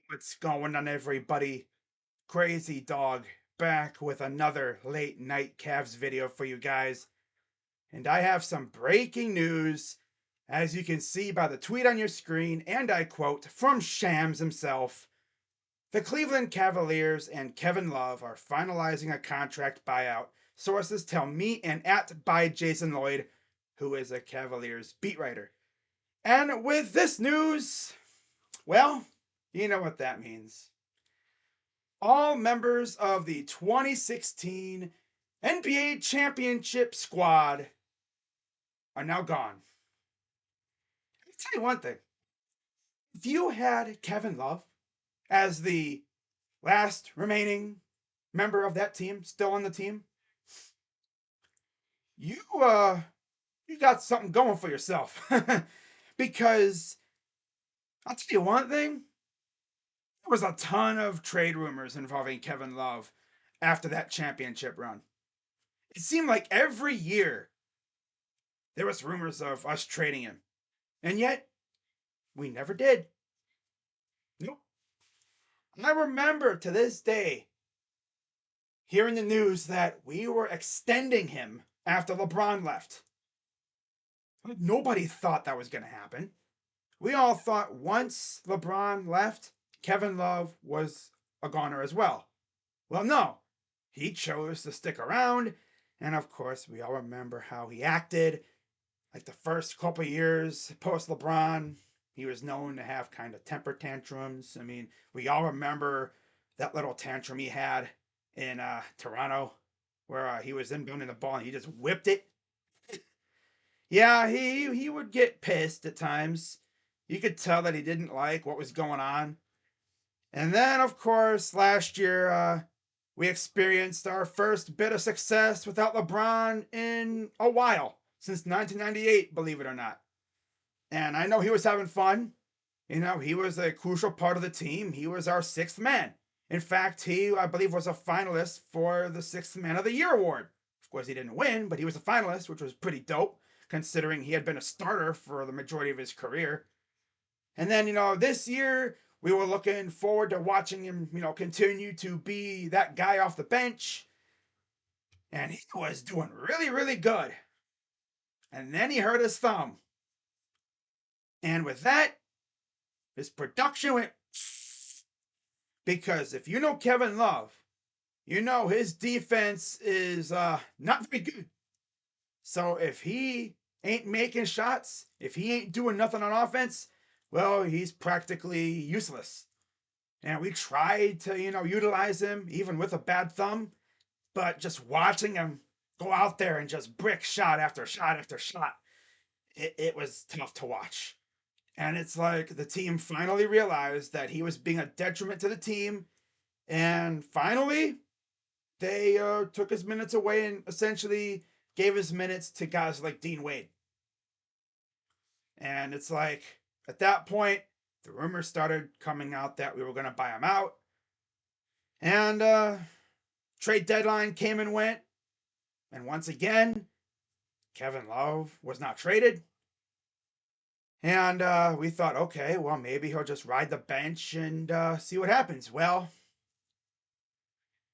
What's going on, everybody? Crazy Dog back with another late night Cavs video for you guys. And I have some breaking news, as you can see by the tweet on your screen, and I quote from Shams himself. The Cleveland Cavaliers and Kevin Love are finalizing a contract buyout. Sources tell me and at by Jason Lloyd, who is a Cavaliers beat writer. And with this news, well, you know what that means. All members of the 2016 NBA Championship squad are now gone. I'll tell you one thing. If you had Kevin Love as the last remaining member of that team, still on the team, you got something going for yourself. Because I'll tell you one thing, there was a ton of trade rumors involving Kevin Love after that championship run. It seemed like every year there was rumors of us trading him. And yet, we never did. Nope. I remember to this day hearing the news that we were extending him after LeBron left. Nobody thought that was going to happen. We all thought once LeBron left, Kevin Love was a goner as well. Well, no. He chose to stick around. And of course, we all remember how he acted. Like the first couple years post LeBron, he was known to have kind of temper tantrums. I mean, we all remember that little tantrum he had in Toronto, where he was inbounding the ball and he just whipped it. Yeah, he would get pissed at times. You could tell that he didn't like what was going on. And then, of course, last year we experienced our first bit of success without LeBron in a while, since 1998, believe it or not. And I know he was having fun. You know, he was a crucial part of the team. He was our sixth man. In fact, he, I believe, was a finalist for the Sixth Man of the Year award. Of course, he didn't win, but he was a finalist, which was pretty dope, considering he had been a starter for the majority of his career. And then, this year, we were looking forward to watching him, continue to be that guy off the bench. And he was doing really, really good. And then he hurt his thumb. And with that, his production went because if you know Kevin Love, you know his defense is not very good. So if he ain't making shots, if he ain't doing nothing on offense, well, he's practically useless. And we tried to, utilize him even with a bad thumb, but just watching him go out there and just brick shot after shot after shot, it was tough to watch. And it's like the team finally realized that he was being a detriment to the team. And finally, they took his minutes away and essentially gave his minutes to guys like Dean Wade. And it's like, at that point, the rumors started coming out that we were going to buy him out. And trade deadline came and went. And once again, Kevin Love was not traded. And we thought, okay, well, maybe he'll just ride the bench and see what happens. Well,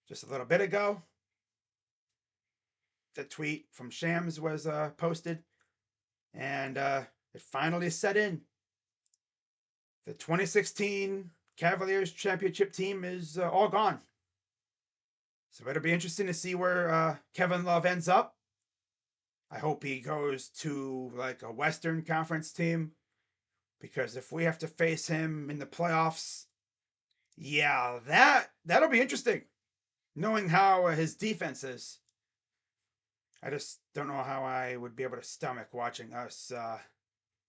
just a little bit ago, the tweet from Shams was posted, and it finally set in. The 2016 Cavaliers championship team is all gone. So it'll be interesting to see where Kevin Love ends up. I hope he goes to like a Western Conference team, because if we have to face him in the playoffs, yeah, that'll be interesting. Knowing how his defense is, I just don't know how I would be able to stomach watching us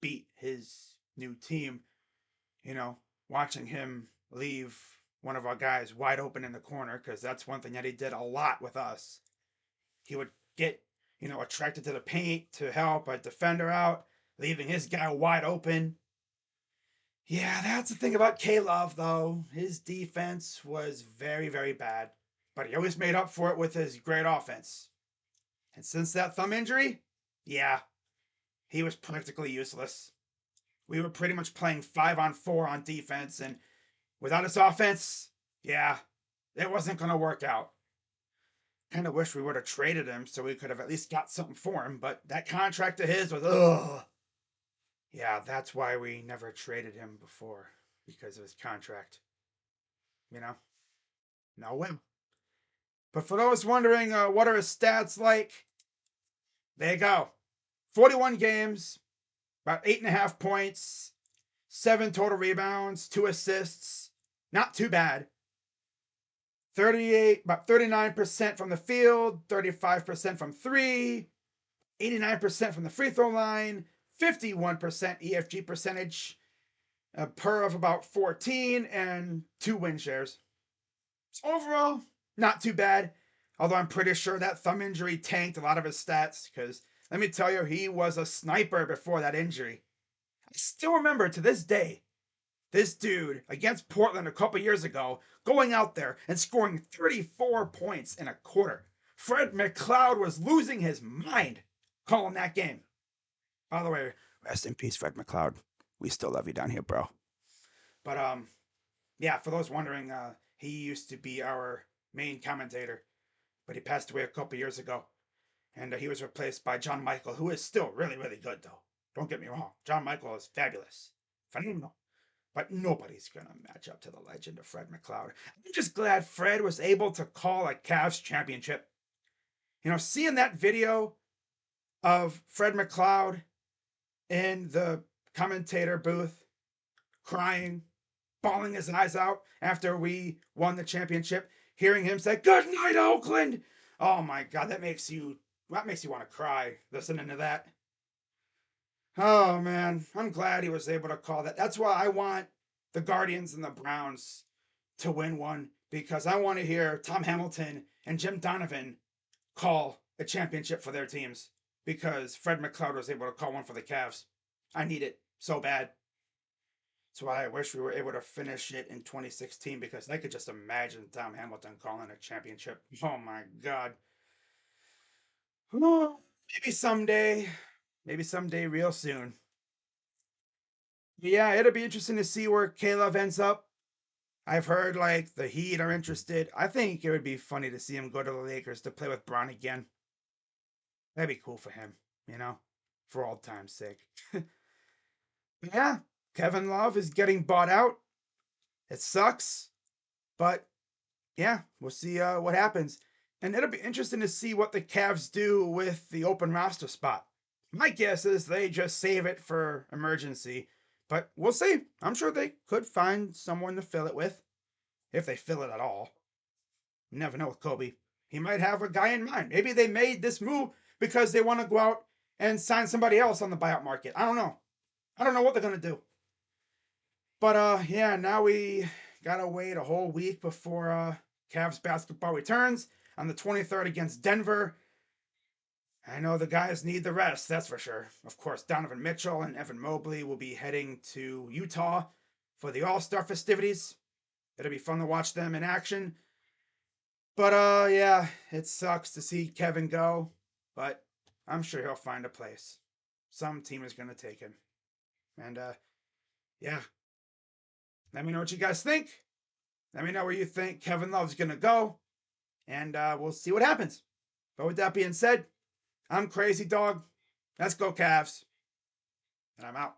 beat his new team. Watching him leave one of our guys wide open in the corner, because that's one thing that he did a lot with us. He would get, attracted to the paint to help a defender out, leaving his guy wide open. Yeah, that's the thing about K-Love, though. His defense was very, very bad, but he always made up for it with his great offense. And since that thumb injury, yeah, he was practically useless. We were pretty much playing 5-on-4 on defense, and Without his offense, yeah, it wasn't going to work out. Kind of wish we would have traded him so we could have at least got something for him, but that contract of his was, ugh. Yeah, that's why we never traded him before, because of his contract. You know? No win. But for those wondering what are his stats like, there you go. 41 games, about 8.5 points, 7 total rebounds, 2 assists. Not too bad. about 39% from the field, 35% from three, 89% from the free throw line, 51% EFG percentage, a PER of about 14, and 2 win shares. So overall, not too bad. Although I'm pretty sure that thumb injury tanked a lot of his stats, because let me tell you, he was a sniper before that injury. I still remember to this day, this dude against Portland a couple years ago going out there and scoring 34 points in a quarter. Fred McLeod was losing his mind calling that game. By the way, rest in peace, Fred McLeod. We still love you down here, bro. But yeah, for those wondering, he used to be our main commentator, but he passed away a couple years ago, and he was replaced by John Michael, who is still really, really good, though. Don't get me wrong, John Michael is fabulous, phenomenal, but nobody's gonna match up to the legend of Fred McLeod. I'm just glad Fred was able to call a Cavs championship. You know, seeing that video of Fred McLeod in the commentator booth, crying, bawling his eyes out after we won the championship, hearing him say, "Good night, Oakland." Oh my God, that makes you want to cry listening to that. Oh man, I'm glad he was able to call that. That's why I want the Guardians and the Browns to win one, because I want to hear Tom Hamilton and Jim Donovan call a championship for their teams, because Fred McLeod was able to call one for the Cavs. I need it so bad. That's why I wish we were able to finish it in 2016, because I could just imagine Tom Hamilton calling a championship. Oh my God. Oh, maybe someday. Maybe someday real soon. Yeah, it'll be interesting to see where Caleb ends up. I've heard like the Heat are interested. I think it would be funny to see him go to the Lakers to play with Bron again. That'd be cool for him, you know, for old time's sake. Yeah, Kevin Love is getting bought out. It sucks, but yeah, we'll see what happens. And it'll be interesting to see what the Cavs do with the open roster spot. My guess is they just save it for emergency, but we'll see. I'm sure they could find someone to fill it with, if they fill it at all. You never know with Kobe. He might have a guy in mind. Maybe they made this move because they want to go out and sign somebody else on the buyout market. I don't know. I don't know what they're gonna do. But yeah, now we gotta wait a whole week before Cavs basketball returns on the 23rd against Denver. I know the guys need the rest, that's for sure. Of course, Donovan Mitchell and Evan Mobley will be heading to Utah for the All-Star festivities. It'll be fun to watch them in action. But yeah, it sucks to see Kevin go, but I'm sure he'll find a place. Some team is gonna take him. And yeah, let me know what you guys think. Let me know where you think Kevin Love's gonna go, and we'll see what happens. But with that being said, I'm Crazy Dog. Let's go Cavs. And I'm out.